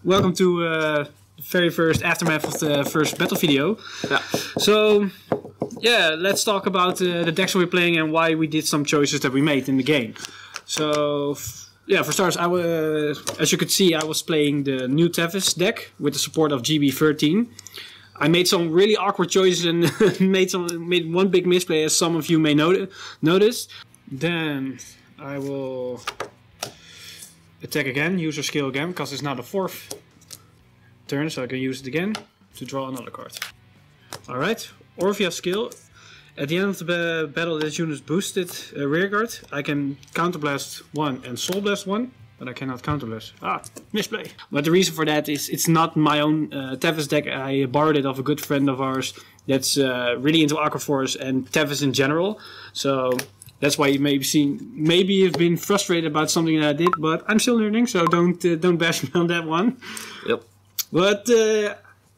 Welcome to the very first aftermath of the first battle video. Yeah. So, yeah, let's talk about the decks we're playing and why we did some choices that we made in the game. So, yeah, for starters, as you could see, I was playing the new Thavas deck with the support of GB13. I made some really awkward choices and made one big misplay, as some of you may notice. Then I will attack again, use her skill again, because it's now the 4th turn, so I can use it again to draw another card. Alright, Orphea's skill. At the end of the battle, this unit is boosted rearguard. I can counterblast 1 and soul blast 1, but I cannot counterblast. Misplay. But the reason for that is it's not my own Thavas deck. I borrowed it of a good friend of ours that's really into Aquaforce and Thavas in general. So that's why you maybe you've been frustrated about something that I did, but I'm still learning, so don't bash me on that one. Yep. But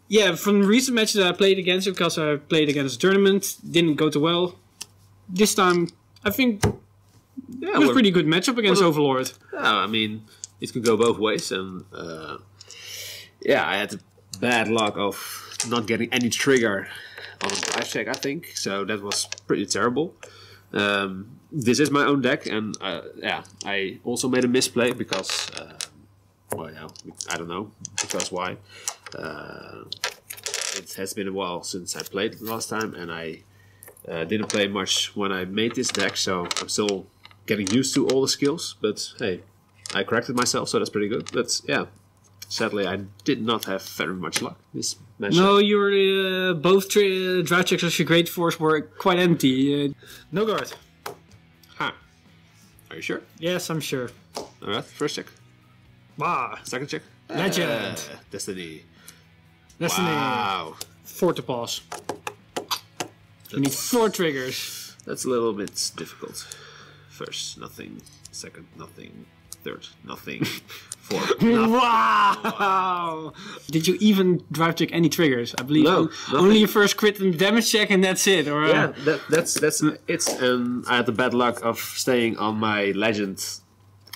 yeah, from recent matches that I played against it, because I played against a tournament, didn't go too well. This time, I think it was a pretty good matchup against Overlord. Yeah, I mean, it could go both ways, and yeah, I had the bad luck of not getting any trigger on a drive check, I think, so that was pretty terrible. This is my own deck, and yeah, I also made a misplay because, well, yeah, I don't know because why. It has been a while since I played last time, and I didn't play much when I made this deck, so I'm still getting used to all the skills. But hey, I corrected myself, so that's pretty good. But yeah, sadly, I did not have very much luck this match. No, your both drive checks of your Great Force were quite empty. No guard. Huh. Are you sure? Yes, I'm sure. Alright, first check. Wow. Second check. Legend. Destiny. Destiny. Wow. 4 to pause. You need 4 triggers. That's a little bit difficult. First, nothing. Second, nothing. Third, nothing. 4, nothing. Wow! Did you even drive check any triggers? I believe no, only your first crit and damage check, and that's it. Or yeah, that's it. And I had the bad luck of staying on my legend,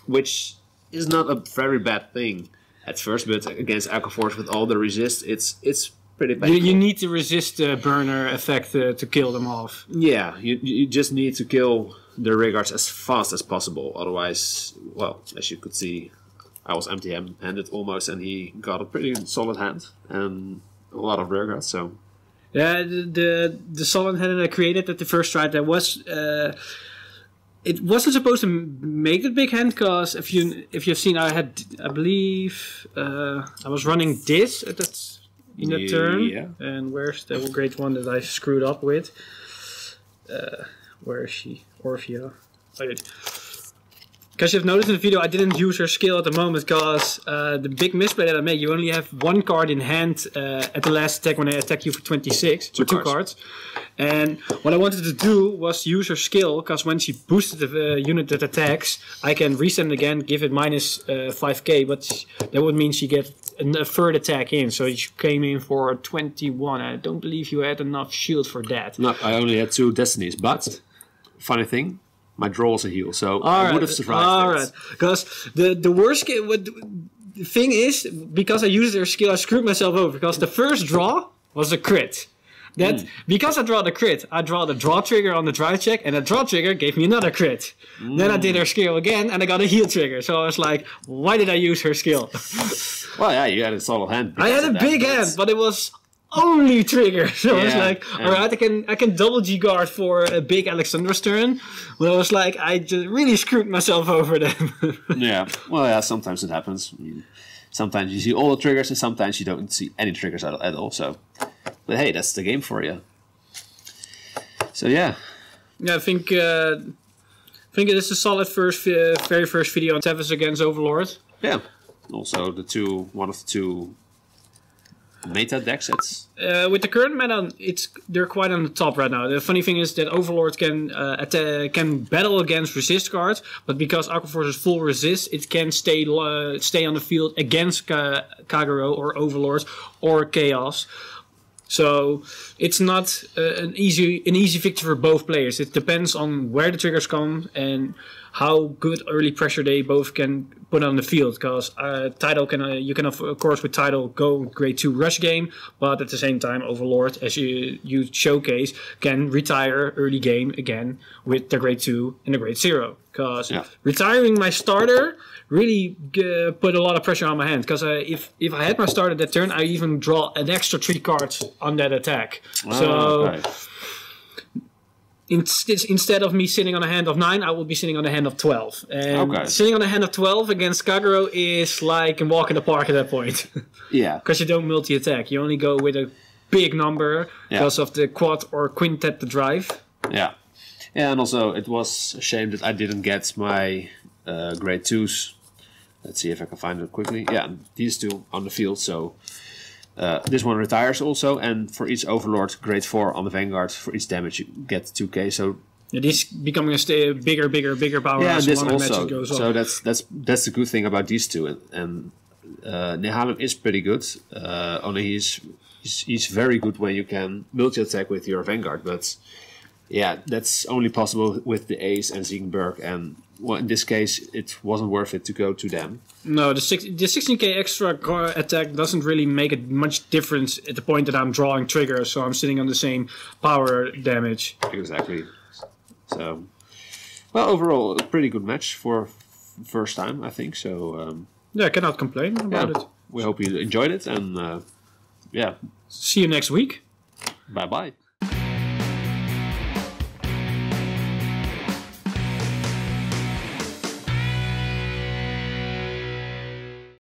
which is not a very bad thing at first, but against Aquaforce with all the resist, it's pretty bad. You need to resist the burner effect to kill them off. Yeah, you just need to kill the rearguards as fast as possible. Otherwise, well, as you could see, I was empty-handed almost, and he got a pretty solid hand and a lot of rearguards. So yeah, the solid hand that I created at the first try, that was it wasn't supposed to make the big hand, because if you've seen, I believe I was running this at that in that turn. Yeah. And where's the great one that I screwed up with? Where is she? Orphea. Because you've noticed in the video, I didn't use her skill at the moment, because the big misplay that I made, you only have 1 card in hand at the last attack when I attack you for 26, or 2 cards. And what I wanted to do was use her skill, because when she boosted the unit that attacks, I can reset it again, give it minus 5k, but that would mean she gets a third attack in, so she came in for 21. I don't believe you had enough shield for that. No, I only had 2 destinies, but funny thing, my draw was a heal, so I would have survived. Alright, because the worst the thing is, because I used her skill, I screwed myself over, because the first draw was a crit. Because I draw the crit, I draw the draw trigger on the drive check, and the draw trigger gave me another crit. Then I did her skill again, and I got a heal trigger. So I was like, why did I use her skill? Well, yeah, you had a solid hand. I had a big hand, but it was only trigger. So I was like, alright, I can double G guard for a big Alexandra's turn. But I was like, I just really screwed myself over them. Yeah, well, yeah, sometimes it happens. I mean, sometimes you see all the triggers, and sometimes you don't see any triggers at all. So, but hey, that's the game for you. So yeah. Yeah, I think it is a solid very first video on Thavas against Overlord. Yeah. Also, one of the 2 meta deck sets. With the current meta, they're quite on the top right now. The funny thing is that Overlord can battle against resist cards, but because Aquaforce is full resist, it can stay on the field against Kagero or Overlord or Chaos. So it's not an easy victory for both players. It depends on where the triggers come and how good early pressure they both can put on the field. Because Tidal you can of course with Tidal go grade 2 rush game, but at the same time Overlord, as you showcase, can retire early game again with the grade 2 and the grade 0. Because retiring my starter really put a lot of pressure on my hand. Because if I had my starter that turn, I even draw an extra 3 cards on that attack. Instead of me sitting on a hand of 9, I will be sitting on a hand of 12. And sitting on a hand of 12 against Kagero is like a walk in the park at that point. Yeah. Because you don't multi-attack. You only go with a big number because of the quad or quintet to drive. Yeah. Yeah, and also it was a shame that I didn't get my grade 2s. Let's see if I can find it quickly. Yeah, these two on the field, so... this one retires also, and for each Overlord, grade 4 on the Vanguard, for each damage you get 2k. So it is becoming a bigger power. Yeah, and as this the also. match goes So on. that's the good thing about these two. And Nehalem is pretty good. Only he's very good when you can multi attack with your Vanguard, but yeah, that's only possible with the Ace and Ziegenberg, and well, in this case, it wasn't worth it to go to them. No, the 16k extra attack doesn't really make it much difference at the point that I'm drawing triggers, so I'm sitting on the same power damage. Exactly. So, well, overall, a pretty good match for first time, I think. So, yeah, I cannot complain about it. We hope you enjoyed it, and yeah. See you next week. Bye-bye.